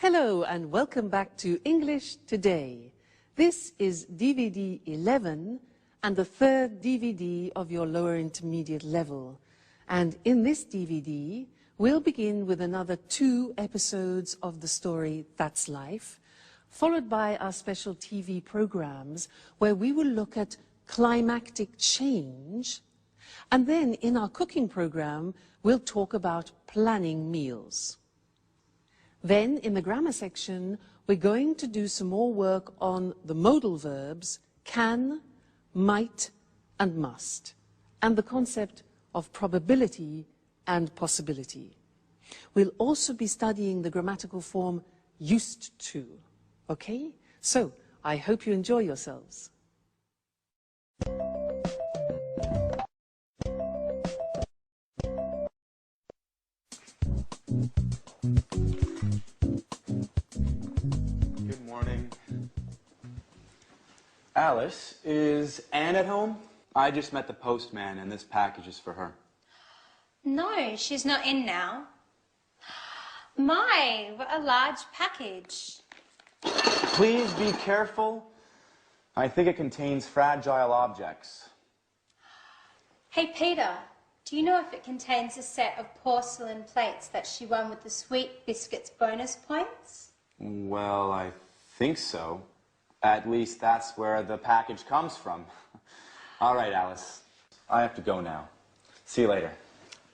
Hello and welcome back to English Today. This is DVD 11 and the third DVD of your lower intermediate level. And in this DVD, we'll begin with another 2 episodes of the story That's Life, followed by our special TV programs where we will look at climactic change. And then in our cooking program, we'll talk about planning meals. Then, in the grammar section, we're going to do some more work on the modal verbs can, might, and must, and the concept of probability and possibility. We'll also be studying the grammatical form used to. Okay? So, I hope you enjoy yourselves. Good morning. Alice, is Anne at home? I just met the postman and this package is for her. No, she's not in now. My, what a large package. Please be careful. I think it contains fragile objects. Hey, Peter, do you know if it contains a set of porcelain plates that she won with the Sweet Biscuits bonus points? Well, I think so. At least that's where the package comes from. All right, Alice. I have to go now. See you later.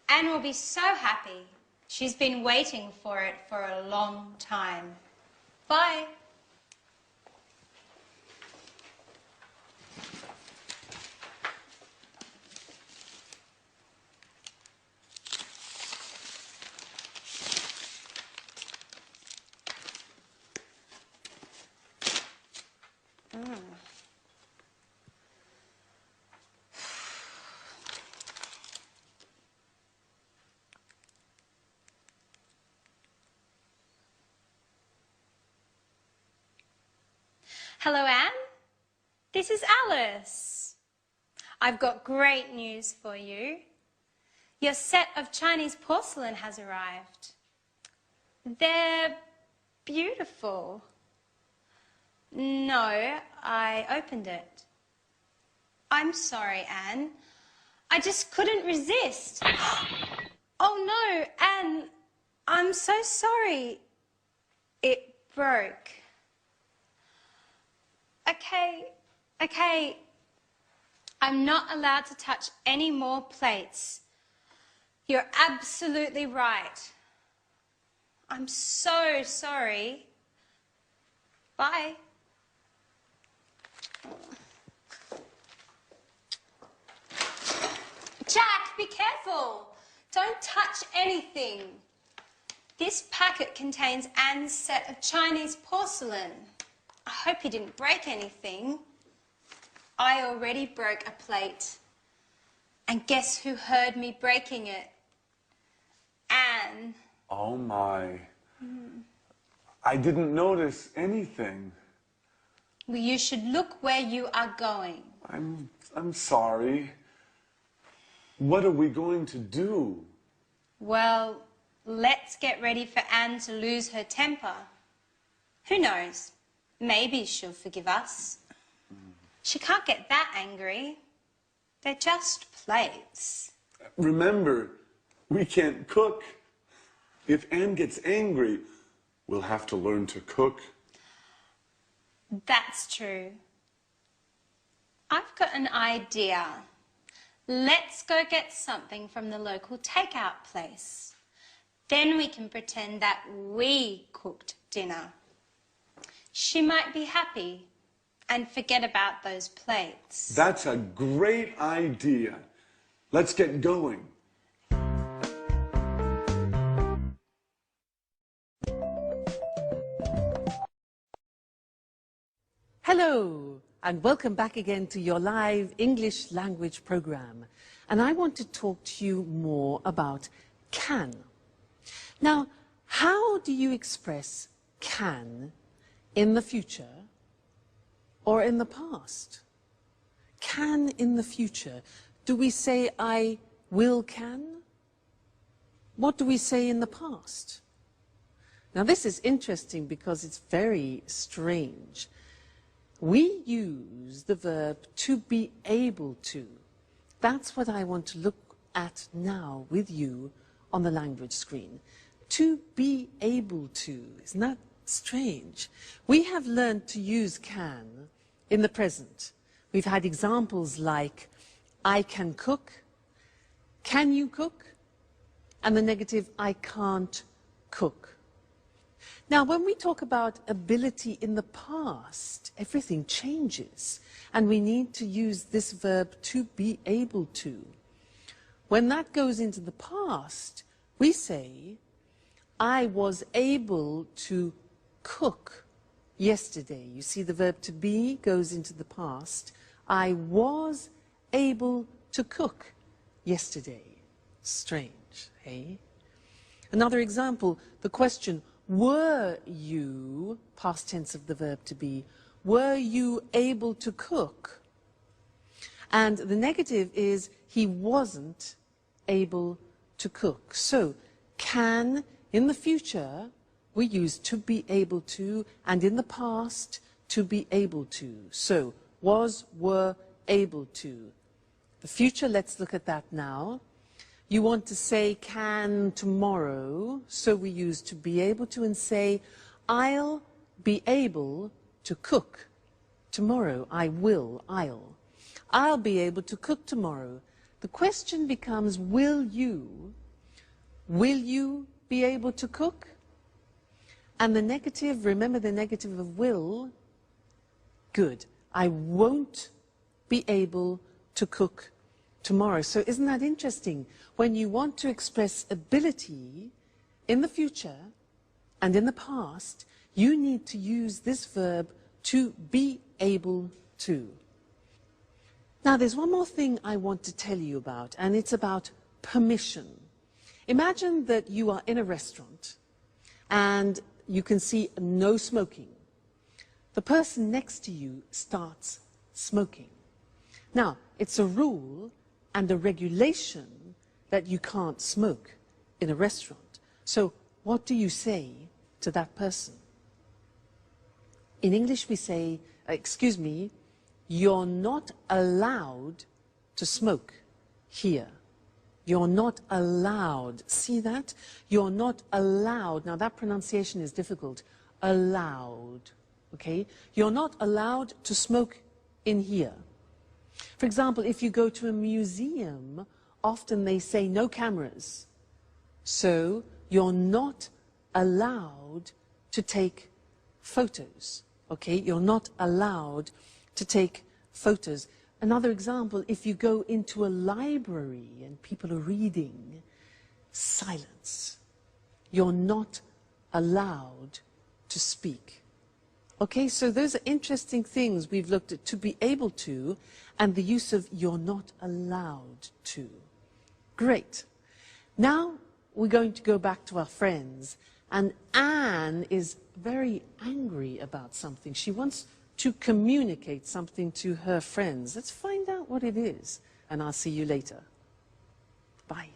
Anne will be so happy. She's been waiting for it for a long time. Bye. Hello, Anne. This is Alice. I've got great news for you. Your set of Chinese porcelain has arrived. They're beautiful. No, I opened it. I'm sorry, Anne. I just couldn't resist. Oh no, Anne, I'm so sorry. It broke. Okay. I'm not allowed to touch any more plates. You're absolutely right. I'm so sorry. Bye. Jack, be careful. Don't touch anything. This packet contains Anne's set of Chinese porcelain. I hope you didn't break anything. I already broke a plate. And guess who heard me breaking it? Anne. Oh my. I didn't notice anything. Well, you should look where you are going. I'm sorry. What are we going to do? Well, let's get ready for Anne to lose her temper. Who knows? Maybe she'll forgive us. She can't get that angry. They're just plates. Remember, we can't cook. If Anne gets angry, we'll have to learn to cook. That's true. I've got an idea. Let's go get something from the local takeout place. Then we can pretend that we cooked dinner. She might be happy and forget about those plates. That's a great idea. Let's get going. Hello and welcome back again to your live English language program. And I want to talk to you more about can. Now, how do you express can in the future or in the past? Can in the future. Do we say I will can? What do we say in the past? Now this is interesting because it's very strange. We use the verb to be able to. That's what I want to look at now with you on the language screen. To be able to. Isn't that strange? We have learned to use can in the present. We've had examples like I can cook, can you cook, and the negative I can't cook. Now, when we talk about ability in the past, everything changes, and we need to use this verb to be able to. When that goes into the past, we say, I was able to cook yesterday. You see, the verb to be goes into the past. I was able to cook yesterday. Strange, eh? Another example, the question, were you, past tense of the verb to be, were you able to cook? And the negative is he wasn't able to cook. So, can, in the future, we use to be able to, and in the past, to be able to. So, was, were, able to. The future, let's look at that now. You want to say can tomorrow, so we use to be able to and say, I'll be able to cook tomorrow. I will, I'll be able to cook tomorrow. The question becomes, will you be able to cook? And the negative, remember the negative of will, good. I won't be able to cook tomorrow. So isn't that interesting? When you want to express ability in the future and in the past, you need to use this verb to be able to. Now there's one more thing I want to tell you about, and it's about permission. Imagine that you are in a restaurant and you can see no smoking. The person next to you starts smoking. Now, it's a rule and a regulation that you can't smoke in a restaurant. So what do you say to that person? In English we say, excuse me, you're not allowed to smoke here. You're not allowed. See that? You're not allowed. Now that pronunciation is difficult. Allowed. Okay? You're not allowed to smoke in here. For example, if you go to a museum, often they say no cameras. So you're not allowed to take photos. Okay? You're not allowed to take photos. Another example, if you go into a library and people are reading, silence. You're not allowed to speak. Okay, so those are interesting things we've looked at, to be able to, and the use of you're not allowed to. Great. Now we're going to go back to our friends, and Anne is very angry about something. She wants to communicate something to her friends. Let's find out what it is, and I'll see you later. Bye.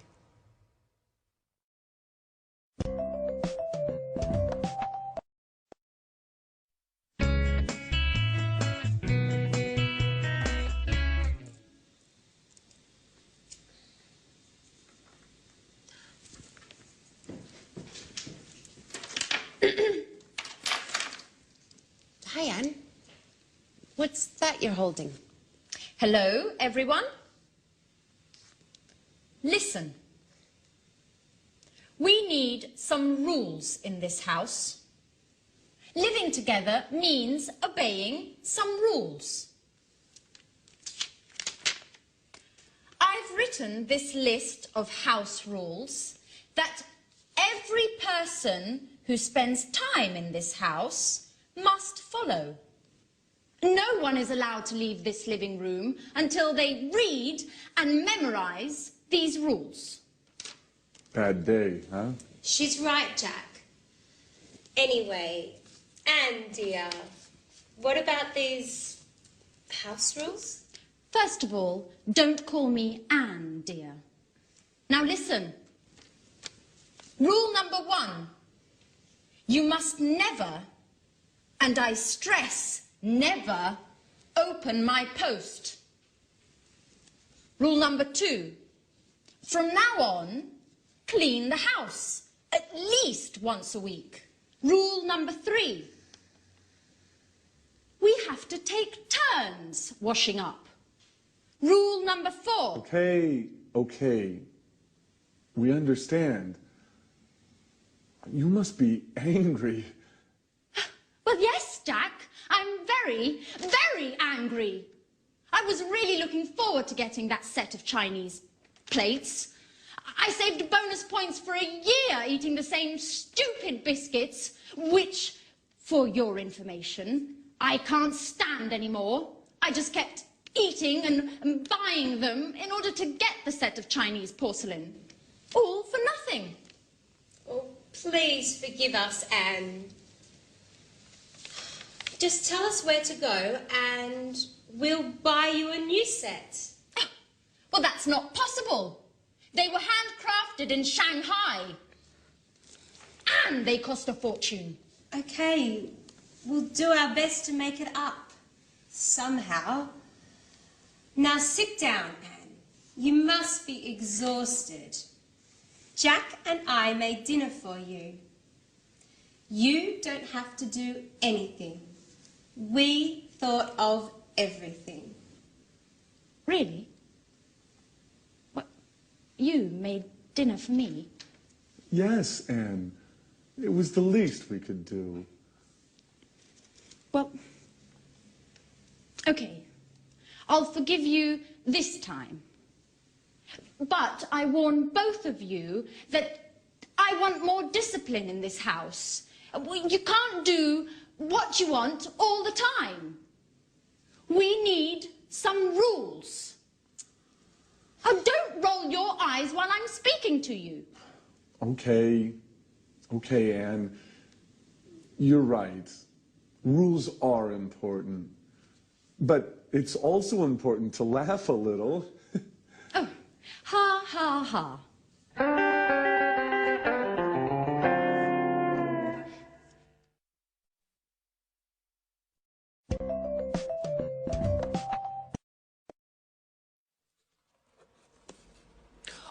Hi, Anne. What's that you're holding? Hello, everyone. Listen. We need some rules in this house. Living together means obeying some rules. I've written this list of house rules that every person who spends time in this house must follow. No one is allowed to leave this living room until they read and memorize these rules. Bad day, huh? She's right, Jack. Anyway, Anne, dear, what about these house rules? First of all, don't call me Anne, dear. Now listen. Rule number 1. You must never, and I stress never, open my post. Rule number 2. From now on, clean the house at least once a week. Rule number 3. We have to take turns washing up. Rule number 4. Okay. We understand. You must be angry. Well, yes, Jack. I'm very, very angry. I was really looking forward to getting that set of Chinese plates. I saved bonus points for a year eating the same stupid biscuits, which, for your information, I can't stand anymore. I just kept eating and buying them in order to get the set of Chinese porcelain. All for nothing. Oh, please forgive us, Anne. Just tell us where to go and we'll buy you a new set. Oh, well, that's not possible. They were handcrafted in Shanghai. And they cost a fortune. Okay, we'll do our best to make it up. Somehow. Now sit down, Anne. You must be exhausted. Jack and I made dinner for you. You don't have to do anything. We thought of everything. Really? What? You made dinner for me? Yes, Anne. It was the least we could do. Well, okay. I'll forgive you this time. But I warn both of you that I want more discipline in this house. You can't do what you want all the time. We need some rules. Oh, don't roll your eyes while I'm speaking to you. Okay, Anne. You're right. Rules are important. But it's also important to laugh a little. Oh, ha, ha, ha.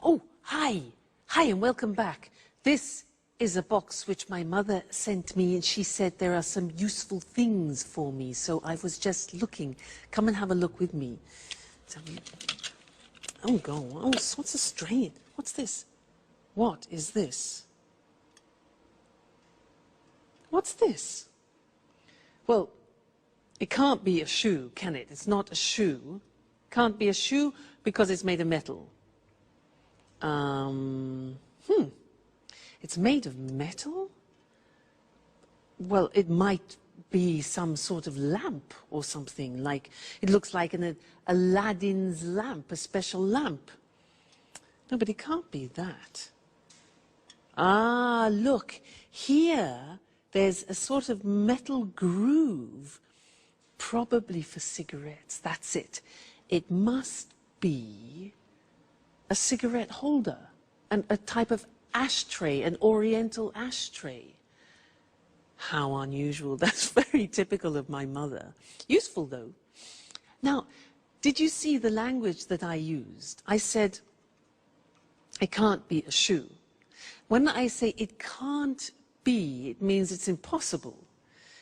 Oh, hi. Hi and welcome back. This is a box which my mother sent me and she said there are some useful things for me. So I was just looking. Come and have a look with me. Oh, go. Oh, what's a strain? What's this? What is this? What's this? Well, it can't be a shoe, can it? It's not a shoe. Can't be a shoe because it's made of metal. It's made of metal? Well, it might be some sort of lamp or something, like it looks like an Aladdin's lamp, a special lamp. No, but it can't be that. Ah, look, here there's a sort of metal groove, probably for cigarettes. That's it. It must be a cigarette holder, and a type of ashtray, an oriental ashtray. How unusual. That's very typical of my mother. Useful, though. Now, did you see the language that I used? I said, it can't be a shoe. When I say it can't be, it means it's impossible.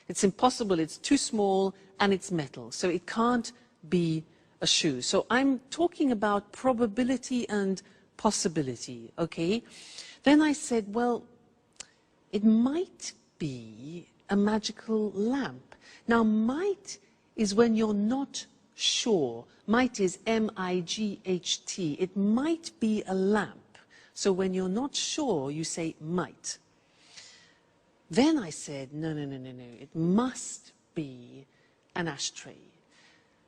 It's impossible, it's too small, and it's metal. So it can't be a shoe. So I'm talking about probability and possibility, okay? Then I said, well, it might be a magical lamp. Now, might is when you're not sure. Might is M-I-G-H-T. It might be a lamp. So when you're not sure, you say might. Then I said, no. It must be an ashtray.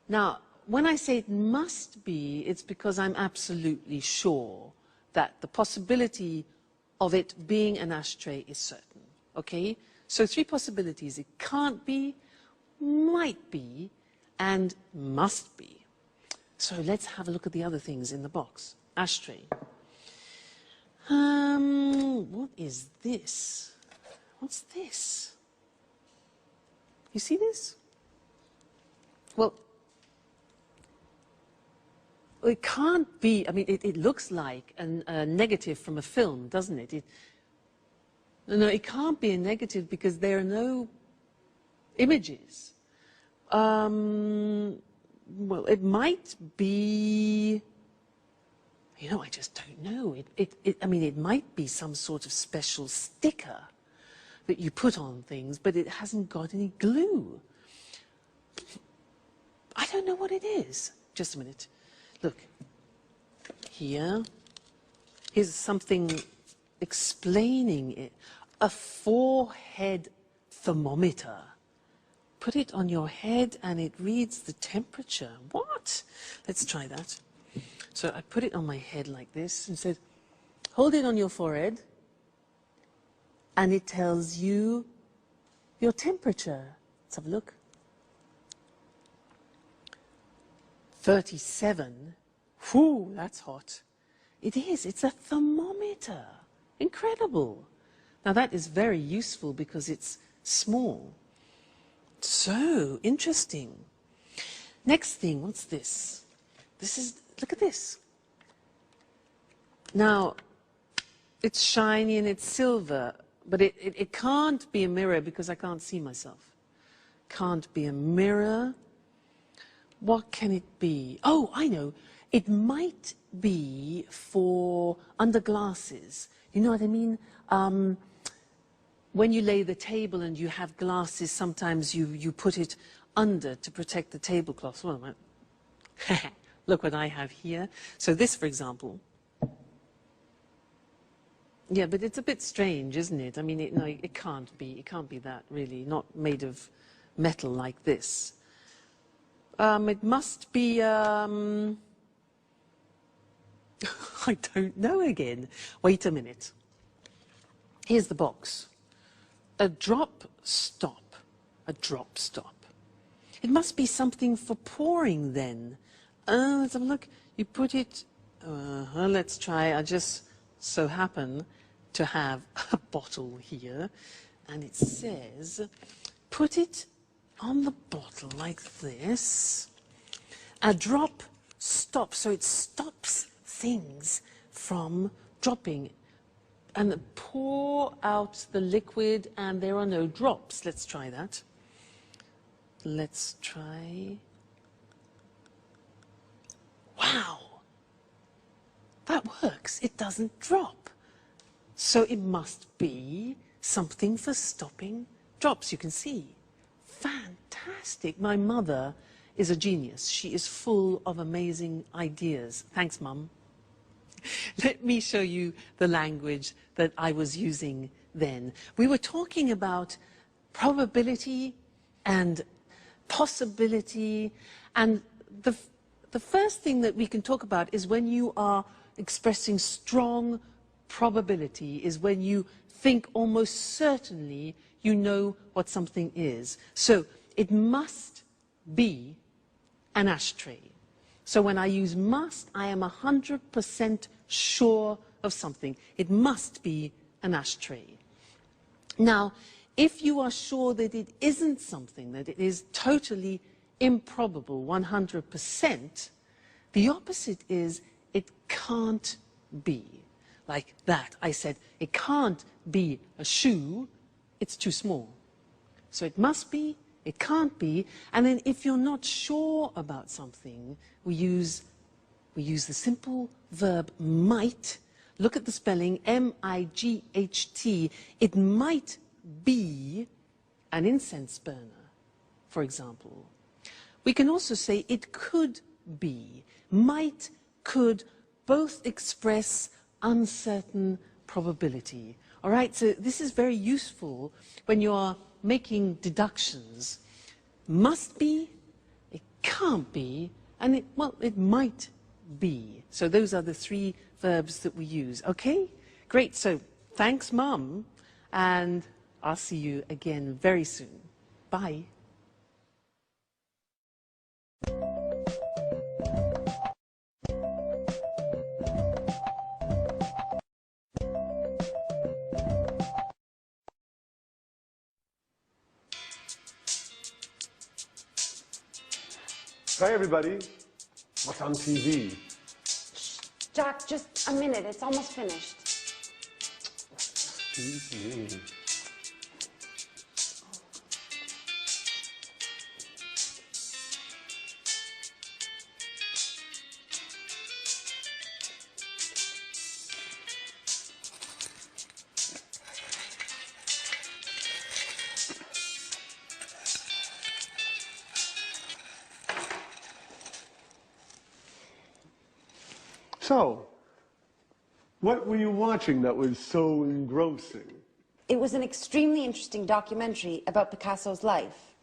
Now, when I say it must be, it's because I'm absolutely sure that the possibility of it being an ashtray is certain, okay? So 3 possibilities. It can't be, might be, and must be. So let's have a look at the other things in the box. Ashtray. What is this? What's this? You see this? Well, it can't be, I mean, it looks like a negative from a film, doesn't it? No, it can't be a negative because there are no images. Well, it might be, you know, I just don't know. I mean, it might be some sort of special sticker that you put on things, but it hasn't got any glue. I don't know what it is. Just a minute. Look, here's something explaining it. A forehead thermometer. Put it on your head and it reads the temperature. What? Let's try that. So I put it on my head like this and said, hold it on your forehead and it tells you your temperature. Let's have a look. 37. Whew, that's hot. It is. It's a thermometer. Incredible. Now that is very useful because it's small. So interesting. Next thing, what's this? Look at this. Now, it's shiny and it's silver, but it can't be a mirror because I can't see myself. Can't be a mirror. What can it be? Oh, I know. It might be for under glasses. You know what I mean? When you lay the table and you have glasses, sometimes you put it under to protect the tablecloth. Well, look what I have here. So this, for example. Yeah, but it's a bit strange, isn't it? I mean, it can't be that, really. Not made of metal like this. It must be, I don't know again. Wait a minute. Here's the box. A drop stop. A drop stop. It must be something for pouring then. Let's have a look. You put it, let's try. I just so happen to have a bottle here. And it says, put it on the bottle like this. A drop stop. So it stops things from dropping. And pour out the liquid and there are no drops. Let's try that. Let's try. Wow. That works. It doesn't drop. So it must be something for stopping drops. You can see. Fantastic. My mother is a genius. She is full of amazing ideas. Thanks, Mum. Let me show you the language that I was using then. We were talking about probability and possibility, and the first thing that we can talk about is when you are expressing strong probability, is when you think almost certainly you know what something is. So it must be an ashtray. So when I use must, I am 100% sure of something. It must be an ashtray. Now, if you are sure that it isn't something, that it is totally improbable, 100%, the opposite is it can't be. Like that. I said, it can't be a shoe, it's too small. So it must be, it can't be, and then if you're not sure about something, we use the simple verb might. Look at the spelling, M-I-G-H-T. It might be an incense burner, for example. We can also say it could be. Might, could, both express uncertain probability. All right, so this is very useful when you are making deductions. Must be, it can't be, and it might be. So those are the three verbs that we use. Okay? Great. So thanks, Mum, and I'll see you again very soon. Bye. Hi, everybody. What's on TV? Jack, just a minute. It's almost finished. TV. So, what were you watching that was so engrossing? It was an extremely interesting documentary about Picasso's life.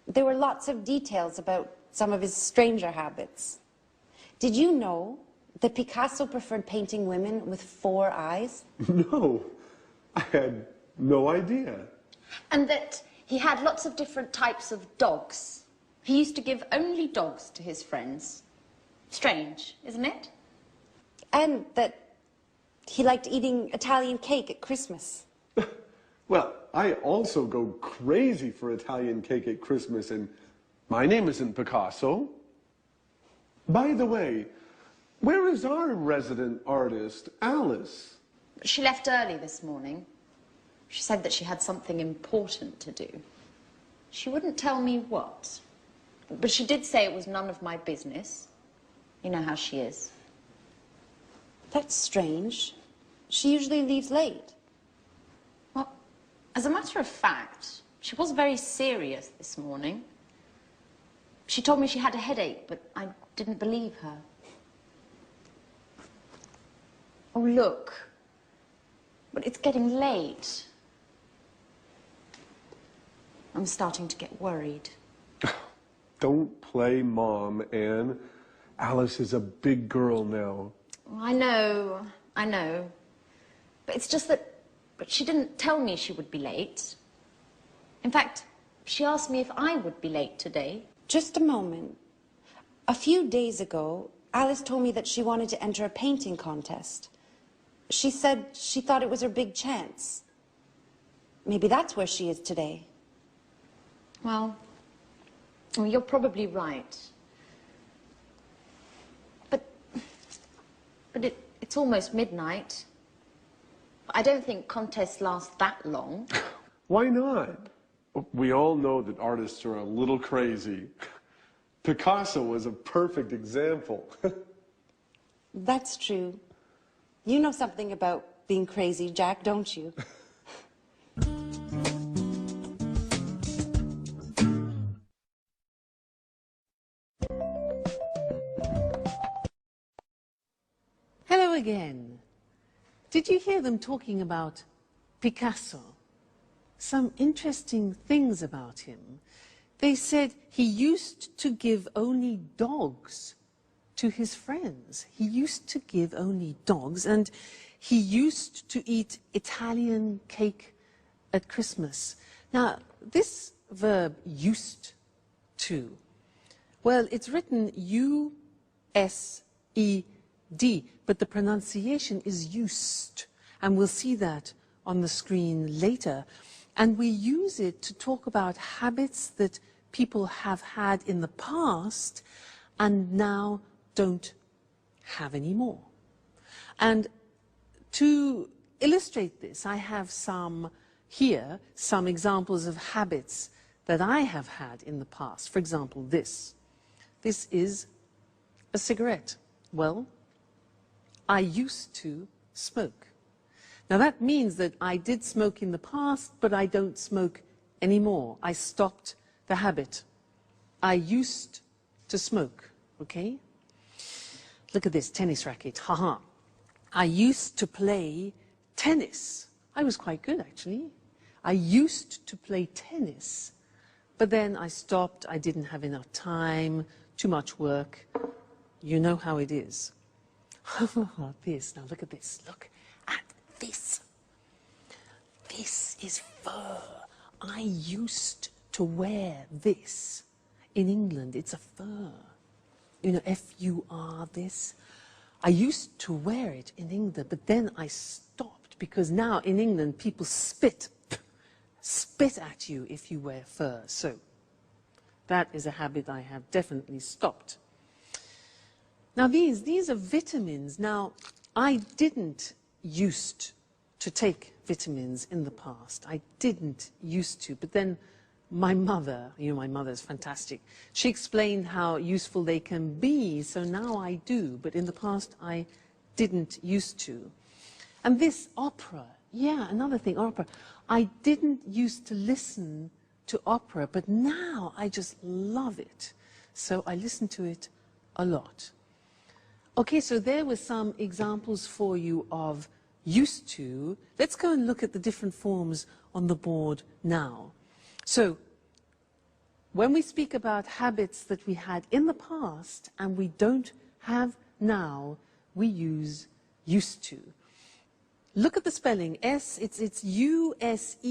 There were lots of details about some of his stranger habits. Did you know that Picasso preferred painting women with 4 eyes? No, I had no idea. And that he had lots of different types of dogs. He used to give only dogs to his friends. Strange, isn't it? And that he liked eating Italian cake at Christmas. Well, I also go crazy for Italian cake at Christmas, and my name isn't Picasso. By the way, where is our resident artist, Alice? She left early this morning. She said that she had something important to do. She wouldn't tell me what, but she did say it was none of my business. You know how she is. That's strange. She usually leaves late. Well, as a matter of fact, she was very serious this morning. She told me she had a headache, but I didn't believe her. Oh, look. But it's getting late. I'm starting to get worried. Don't play mom, Anne. Alice is a big girl now. I know. But it's just that she didn't tell me she would be late. In fact, she asked me if I would be late today. Just a moment. A few days ago, Alice told me that she wanted to enter a painting contest. She said she thought it was her big chance. Maybe that's where she is today. Well, you're probably right. But it's almost midnight. I don't think contests last that long. Why not? We all know that artists are a little crazy. Picasso was a perfect example. That's true. You know something about being crazy, Jack, don't you? Hello again. Did you hear them talking about Picasso? Some interesting things about him. They said he used to give only dogs to his friends. He used to give only dogs, and he used to eat Italian cake at Christmas. Now, this verb, used to, well, it's written U-S-E-D, but the pronunciation is used, and we'll see that on the screen later. And we use it to talk about habits that people have had in the past and now don't have anymore. And to illustrate this, I have some examples of habits that I have had in the past. For example, this. This is a cigarette. Well, I used to smoke. Now that means that I did smoke in the past, but I don't smoke anymore. I stopped the habit. I used to smoke, okay? Look at this tennis racket, haha. I used to play tennis. I was quite good, actually. I used to play tennis, but then I stopped. I didn't have enough time, too much work. You know how it is. This, now look at this, look at this. This is fur. I used to wear this. In England, it's a fur. You know, F-U-R, this. I used to wear it in England, but then I stopped because now in England people spit at you if you wear fur. So That is a habit I have definitely stopped. Now these are vitamins. Now, I didn't used to take vitamins in the past. I didn't used to, but then my mother, my mother's fantastic. She explained how useful they can be, so now I do, but in the past I didn't used to. And this opera, yeah, another thing, opera. I didn't used to listen to opera, but now I just love it. So I listen to it a lot. Okay, so there were some examples for you of used to. Let's go and look at the different forms on the board now. So, when we speak about habits that we had in the past and we don't have now, we use used to. Look at the spelling. It's U-S-E-D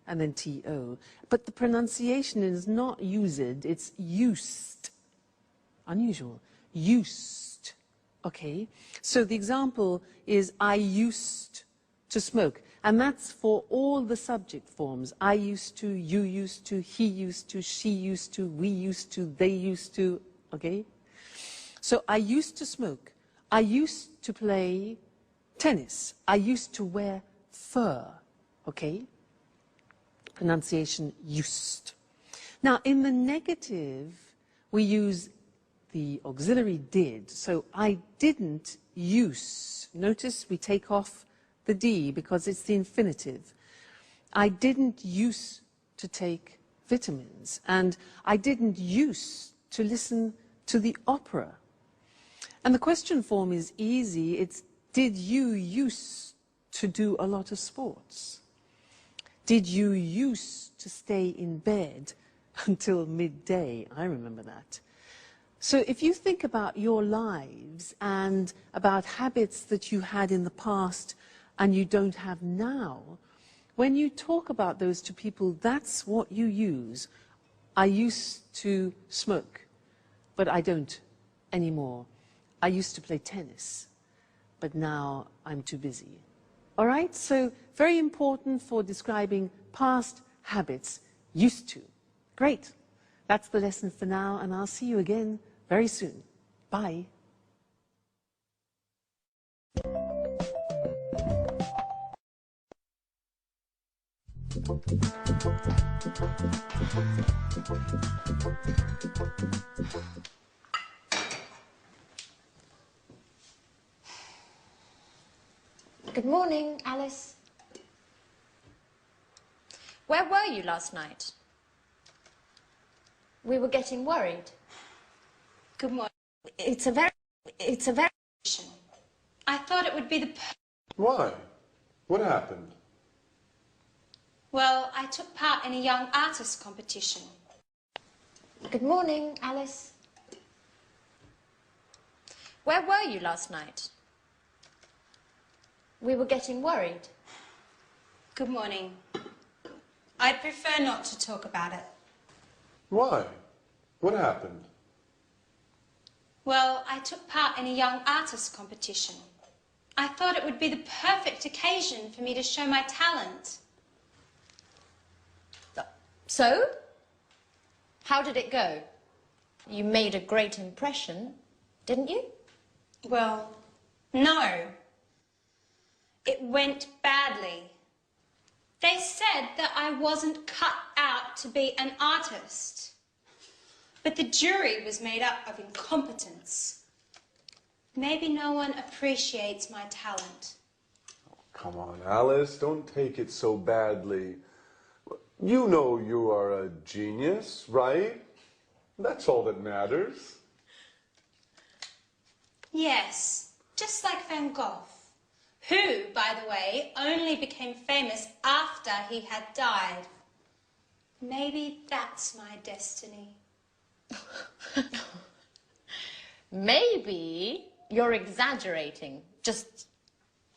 and then T-O. But the pronunciation is not used, it's used. Unusual. Used. Okay? So the example is, I used to smoke. And that's for all the subject forms. I used to, you used to, he used to, she used to, we used to, they used to. Okay? So I used to smoke. I used to play tennis. I used to wear fur. Okay? Pronunciation used. Now, in the negative, we use the auxiliary did. So I didn't use. Notice we take off the D because it's the infinitive. I didn't used to take vitamins, and I didn't used to listen to the opera. And the question form is easy. It's, did you used to do a lot of sports? Did you used to stay in bed until midday? I remember that. So if you think about your lives and about habits that you had in the past and you don't have now, when you talk about those to people, that's what you use. I used to smoke, but I don't anymore. I used to play tennis, but now I'm too busy. All right, so very important for describing past habits, used to. Great. That's the lesson for now, and I'll see you again very soon. Bye. Good morning, Alice. Where were you last night? We were getting worried. Good morning. It's a very... I thought it would be the... Why? What happened? Well, I took part in a young artist competition. Good morning, Alice. Where were you last night? We were getting worried. Good morning. I'd prefer not to talk about it. Why? What happened? Well, I took part in a young artist competition. I thought it would be the perfect occasion for me to show my talent. So? How did it go? You made a great impression, didn't you? Well, no. It went badly. They said that I wasn't cut out to be an artist. But the jury was made up of incompetents. Maybe no one appreciates my talent. Oh, come on, Alice, don't take it so badly. You know you are a genius, right? That's all that matters. Yes, just like Van Gogh, who, by the way, only became famous after he had died. Maybe that's my destiny. Maybe you're exaggerating, just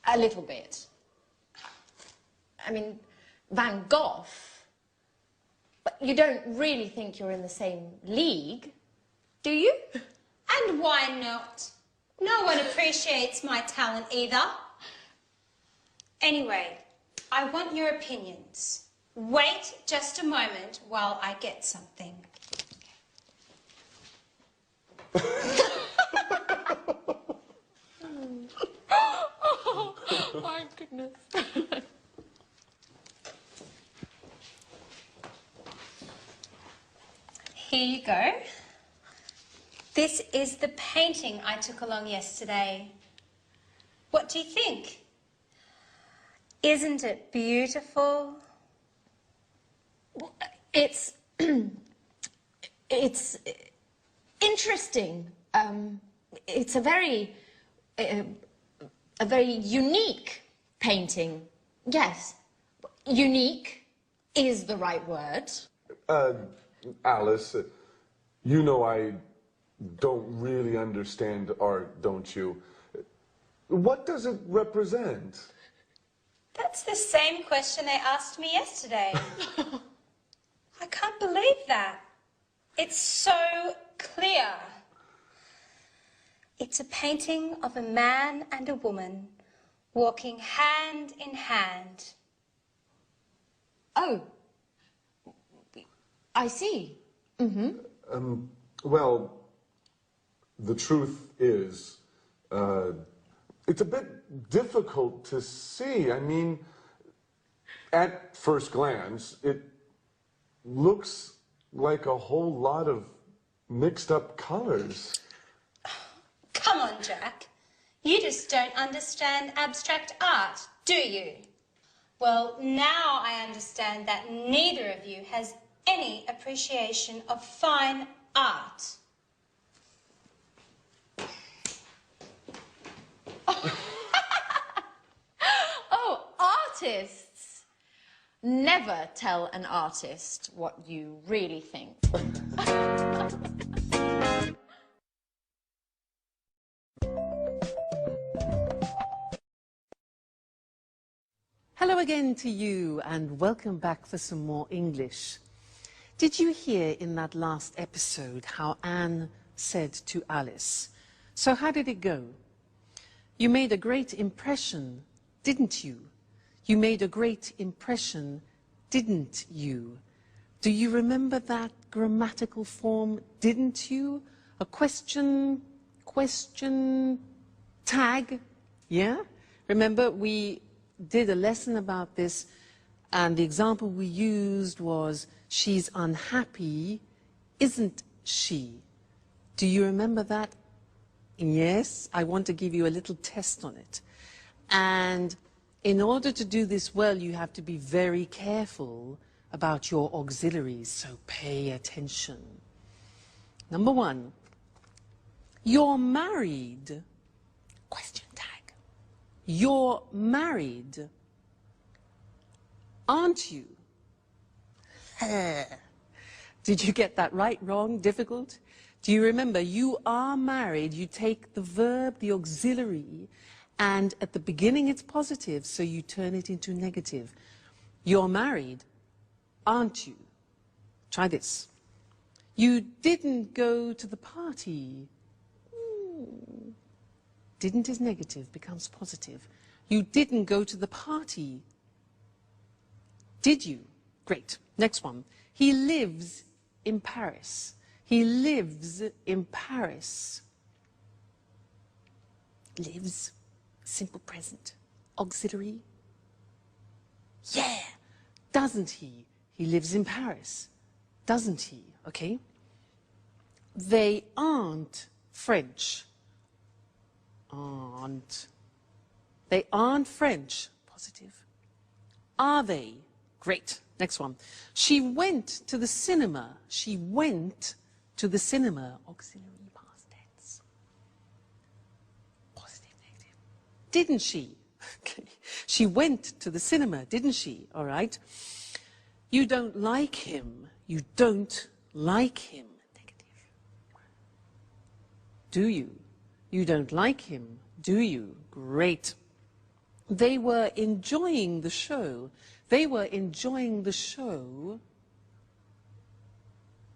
a little bit. I mean, Van Gogh, but you don't really think you're in the same league, do you? And why not? No one appreciates my talent either. Anyway, I want your opinions. Wait just a moment while I get something. Oh, my goodness. Here you go. This is the painting I took along yesterday. What do you think? Isn't it beautiful? It's... it's interesting. It's a very unique painting. Yes, unique is the right word. Alice, you know I don't really understand art, don't you? What does it represent? That's the same question they asked me yesterday. I can't believe that. It's so clear. It's a painting of a man and a woman walking hand in hand. Oh, I see. Mm-hmm. Well, the truth is, it's a bit difficult to see. I mean, at first glance, it looks like a whole lot of mixed up colors. Come on, Jack. You just don't understand abstract art, do you? Well, now I understand that neither of you has any appreciation of fine art. Oh, artists never tell an artist what you really think. Hello again to you and welcome back for some more English. Did you hear in that last episode how Anne said to Alice, "So how did it go? You made a great impression, didn't you? You made a great impression, didn't you?" Do you remember that grammatical form, didn't you? A question tag, yeah? Remember, we did a lesson about this, and the example we used was, she's unhappy, isn't she? Do you remember that? Yes, I want to give you a little test on it. And in order to do this well, you have to be very careful about your auxiliaries, so pay attention. Number one, you're married, question tag. You're married, aren't you? Did you get that right, wrong, difficult? Do you remember, you are married, you take the verb, the auxiliary, and at the beginning it's positive, so you turn it into negative. You're married, aren't you? Try this. You didn't go to the party. Didn't is negative, becomes positive. You didn't go to the party. Did you? Great. Next one. He lives in Paris. He lives in Paris. Lives, simple present. Auxiliary. Yeah. Doesn't he? He lives in Paris. Doesn't he? Okay. They aren't French. Aren't. They aren't French. Positive. Are they? Great. Next one. She went to the cinema. She went to the cinema. Auxiliary past tense. Positive, negative. Didn't she? Okay. She went to the cinema, didn't she? All right. You don't like him. You don't like him. Negative. Do you? You don't like him, do you? Great. They were enjoying the show. They were enjoying the show.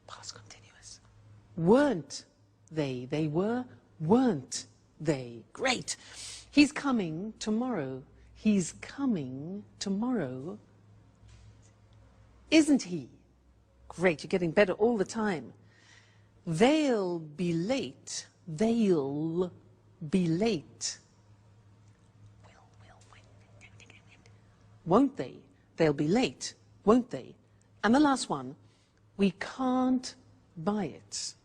Past continuous. Weren't they? They were, weren't they? Great. He's coming tomorrow. He's coming tomorrow. Isn't he? Great, you're getting better all the time. They'll be late. They'll be late. Won't they? They'll be late, won't they? And the last one, we can't buy it.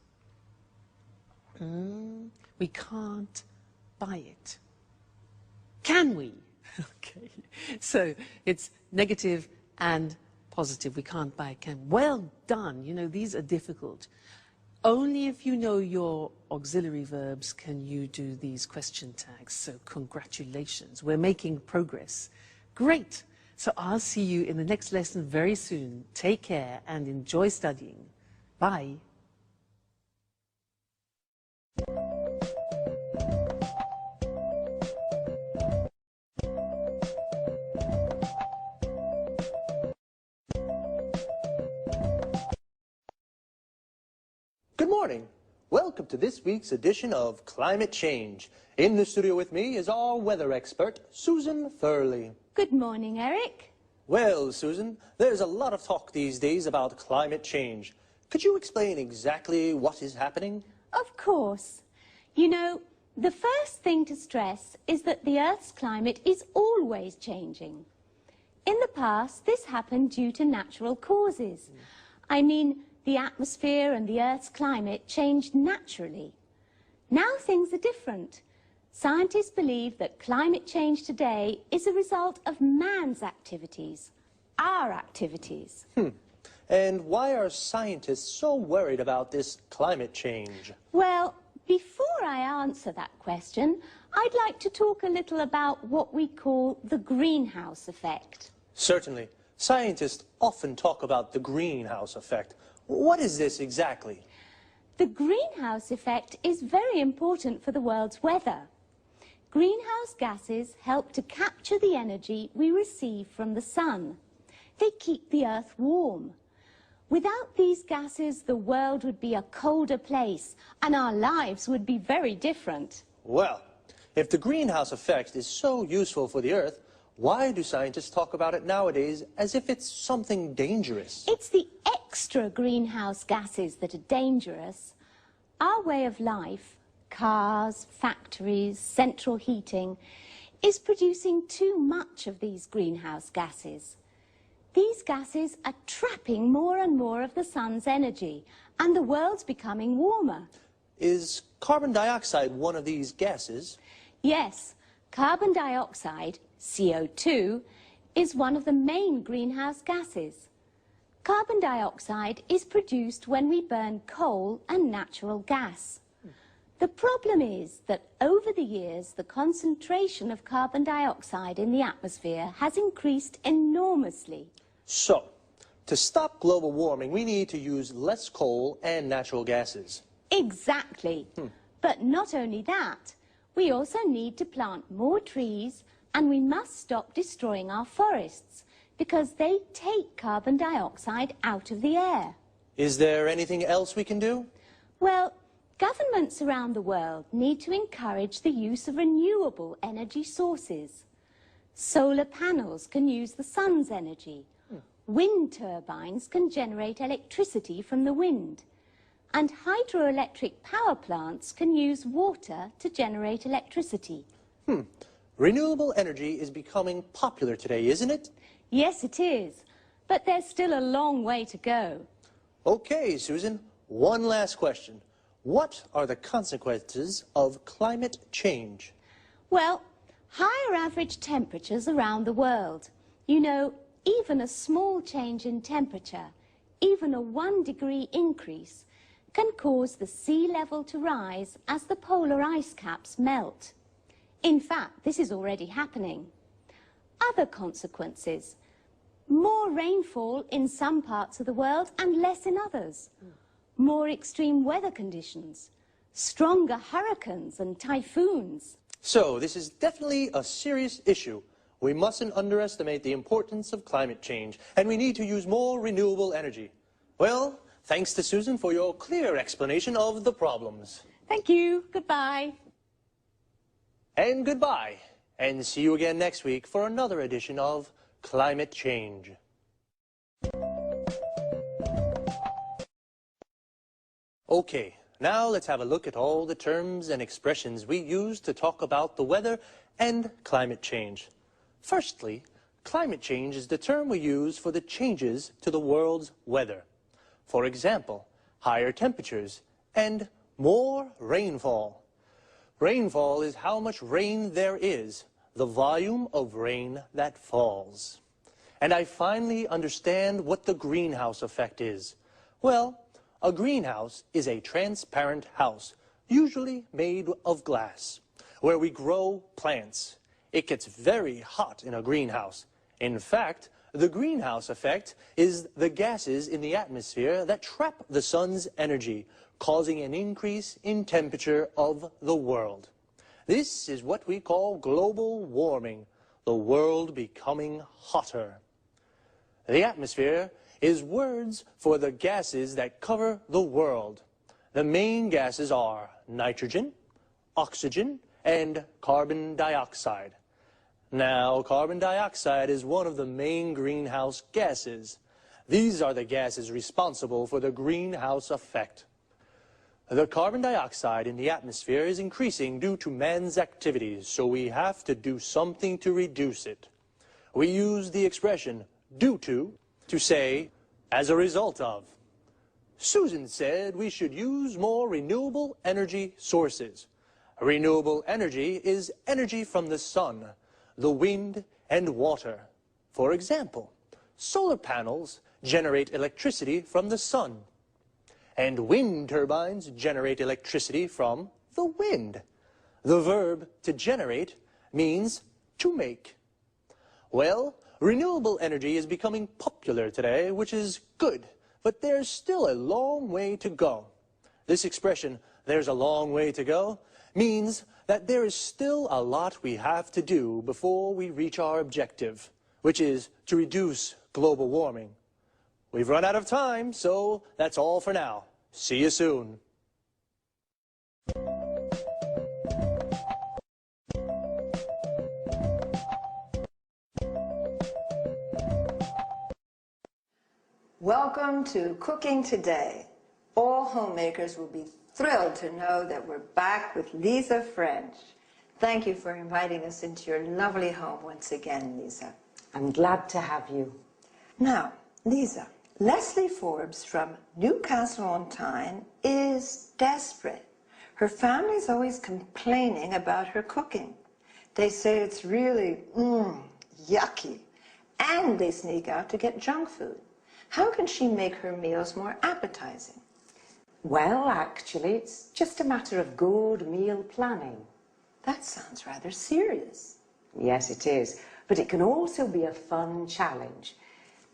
We can't buy it. Can we? Okay, so it's negative and positive. We can't buy it. Can. Well done. You know, these are difficult. Only if you know your auxiliary verbs can you do these question tags. So congratulations. We're making progress. Great. So I'll see you in the next lesson very soon. Take care and enjoy studying. Bye. Good morning. Welcome to this week's edition of Climate Change. In the studio with me is our weather expert, Susan Thurley. Good morning, Eric. Well, Susan, there's a lot of talk these days about climate change. Could you explain exactly what is happening? Of course. You know, the first thing to stress is that the Earth's climate is always changing. In the past, this happened due to natural causes. I mean, the atmosphere and the Earth's climate changed naturally. Now things are different. Scientists believe that climate change today is a result of man's activities, our activities. And why are scientists so worried about this climate change? Well, before I answer that question, I'd like to talk a little about what we call the greenhouse effect. Certainly. Scientists often talk about the greenhouse effect. What is this exactly? The greenhouse effect is very important for the world's weather. Greenhouse gases help to capture the energy we receive from the sun. They keep the Earth warm. Without these gases, the world would be a colder place, and our lives would be very different. Well, if the greenhouse effect is so useful for the Earth, why do scientists talk about it nowadays as if it's something dangerous? It's the extra greenhouse gases that are dangerous. Our way of life, cars, factories, central heating, is producing too much of these greenhouse gases. These gases are trapping more and more of the sun's energy, and the world's becoming warmer. Is carbon dioxide one of these gases? Yes, carbon dioxide, CO2, is one of the main greenhouse gases. Carbon dioxide is produced when we burn coal and natural gas. The problem is that over the years, the concentration of carbon dioxide in the atmosphere has increased enormously. So, to stop global warming, we need to use less coal and natural gases. Exactly. But not only that, we also need to plant more trees, and we must stop destroying our forests because they take carbon dioxide out of the air. Is there anything else we can do? Well, governments around the world need to encourage the use of renewable energy sources. Solar panels can use the sun's energy. Wind turbines can generate electricity from the wind. And hydroelectric power plants can use water to generate electricity. Renewable energy is becoming popular today, isn't it? Yes, it is. But there's still a long way to go. Okay, Susan, one last question. What are the consequences of climate change? Well, higher average temperatures around the world. You know, even a small change in temperature, even a 1-degree increase, can cause the sea level to rise as the polar ice caps melt. In fact, this is already happening. Other consequences: more rainfall in some parts of the world and less in others. More extreme weather conditions, stronger hurricanes and typhoons. So, this is definitely a serious issue. We mustn't underestimate the importance of climate change, and we need to use more renewable energy. Well, thanks to Susan for your clear explanation of the problems. Thank you. Goodbye. And goodbye, and see you again next week for another edition of Climate Change. Okay, now let's have a look at all the terms and expressions we use to talk about the weather and climate change. Firstly, climate change is the term we use for the changes to the world's weather. For example, higher temperatures and more rainfall. Rainfall is how much rain there is, the volume of rain that falls. And I finally understand what the greenhouse effect is. Well, a greenhouse is a transparent house, usually made of glass, where we grow plants. It gets very hot in a greenhouse. In fact, the greenhouse effect is the gases in the atmosphere that trap the sun's energy, causing an increase in temperature of the world. This is what we call global warming, the world becoming hotter. The atmosphere is words for the gases that cover the world. The main gases are nitrogen, oxygen, and carbon dioxide. Now, carbon dioxide is one of the main greenhouse gases. These are the gases responsible for the greenhouse effect. The carbon dioxide in the atmosphere is increasing due to man's activities, so we have to do something to reduce it. We use the expression due to say as a result of. Susan said we should use more renewable energy sources. Renewable energy is energy from the sun, the wind, and water. For example, solar panels generate electricity from the sun, and wind turbines generate electricity from the wind. The verb to generate means to make. Well, renewable energy is becoming popular today, which is good, but there's still a long way to go. This expression, "there's a long way to go," means that there is still a lot we have to do before we reach our objective, which is to reduce global warming. We've run out of time, so that's all for now. See you soon. Welcome to Cooking Today. All homemakers will be thrilled to know that we're back with Lisa French. Thank you for inviting us into your lovely home once again, Lisa. I'm glad to have you. Now, Lisa, Leslie Forbes from Newcastle-on-Tyne is desperate. Her family's always complaining about her cooking. They say it's really, yucky, and they sneak out to get junk food. How can she make her meals more appetizing? Well, actually, it's just a matter of good meal planning. That sounds rather serious. Yes, it is, but it can also be a fun challenge.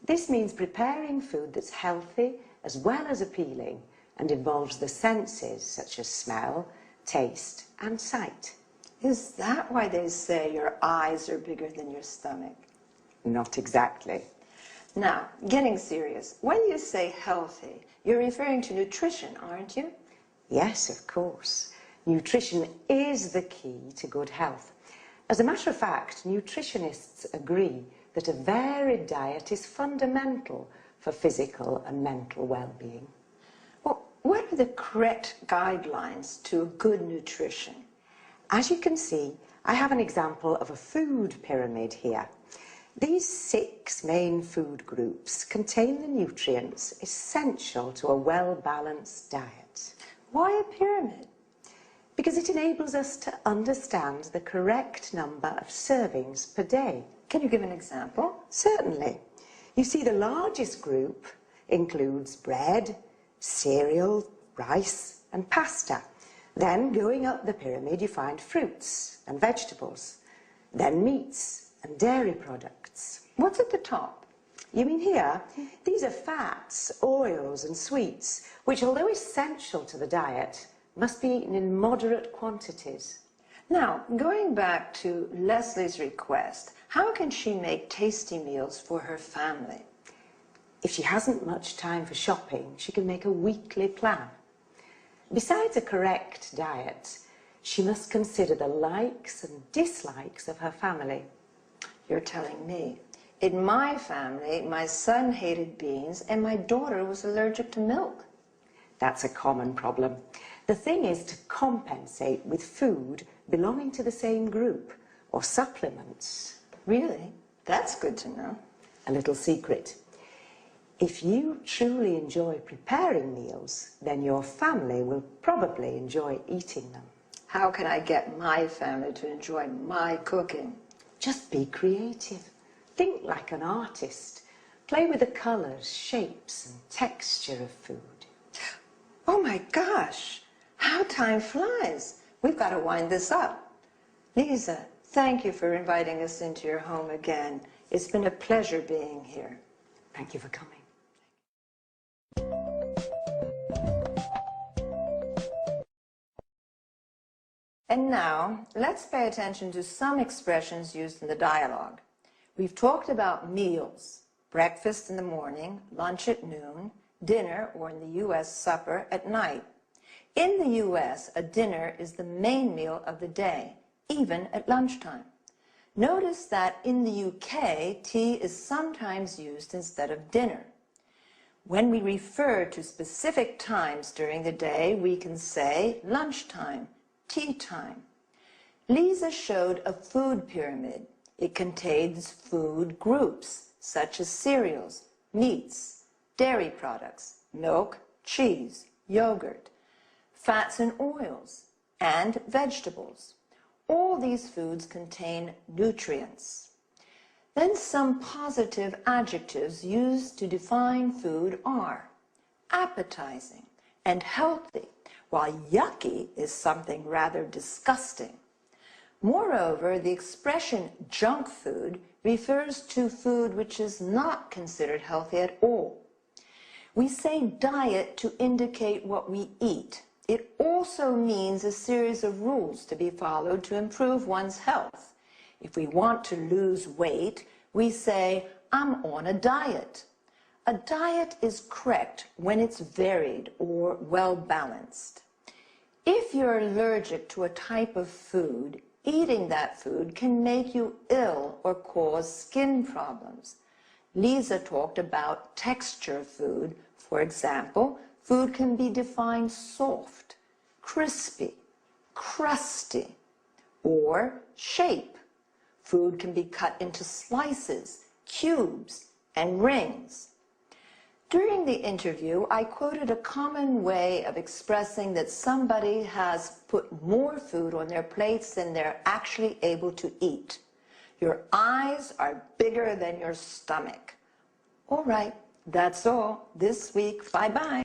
This means preparing food that's healthy as well as appealing and involves the senses such as smell, taste, and sight. Is that why they say your eyes are bigger than your stomach? Not exactly. Now, getting serious, when you say healthy, you're referring to nutrition, aren't you? Yes, of course. Nutrition is the key to good health. As a matter of fact, nutritionists agree that a varied diet is fundamental for physical and mental well-being. Well, what are the correct guidelines to a good nutrition? As you can see, I have an example of a food pyramid here. These 6 main food groups contain the nutrients essential to a well-balanced diet. Why a pyramid? Because it enables us to understand the correct number of servings per day. Can you give an example? Certainly. You see, the largest group includes bread, cereal, rice, and pasta. Then, going up the pyramid, you find fruits and vegetables, then meats and dairy products. What's at the top? You mean here? These are fats, oils, and sweets, which, although essential to the diet, must be eaten in moderate quantities. Now, going back to Leslie's request, how can she make tasty meals for her family? If she hasn't much time for shopping, she can make a weekly plan. Besides a correct diet, she must consider the likes and dislikes of her family. You're telling me. In my family, my son hated beans and my daughter was allergic to milk. That's a common problem. The thing is to compensate with food belonging to the same group, or supplements. Really? That's good to know. A little secret. If you truly enjoy preparing meals, then your family will probably enjoy eating them. How can I get my family to enjoy my cooking? Just be creative. Think like an artist. Play with the colors, shapes, and texture of food. Oh my gosh, how time flies. We've got to wind this up. Lisa, thank you for inviting us into your home again. It's been a pleasure being here. Thank you for coming. And now, let's pay attention to some expressions used in the dialogue. We've talked about meals, breakfast in the morning, lunch at noon, dinner, or in the U.S., supper at night. In the U.S., a dinner is the main meal of the day, even at lunchtime. Notice that in the U.K., tea is sometimes used instead of dinner. When we refer to specific times during the day, we can say lunchtime, tea time. Lisa showed a food pyramid. It contains food groups, such as cereals, meats, dairy products, milk, cheese, yogurt, fats and oils, and vegetables. All these foods contain nutrients. Then some positive adjectives used to define food are appetizing and healthy, while yucky is something rather disgusting. Moreover, the expression junk food refers to food which is not considered healthy at all. We say diet to indicate what we eat. It also means a series of rules to be followed to improve one's health. If we want to lose weight, we say, I'm on a diet. A diet is correct when it's varied or well-balanced. If you're allergic to a type of food, eating that food can make you ill or cause skin problems. Lisa talked about texture food. For example, food can be defined soft, crispy, crusty, or shape. Food can be cut into slices, cubes, and rings. During the interview, I quoted a common way of expressing that somebody has put more food on their plates than they're actually able to eat. Your eyes are bigger than your stomach. All right, that's all this week. Bye-bye.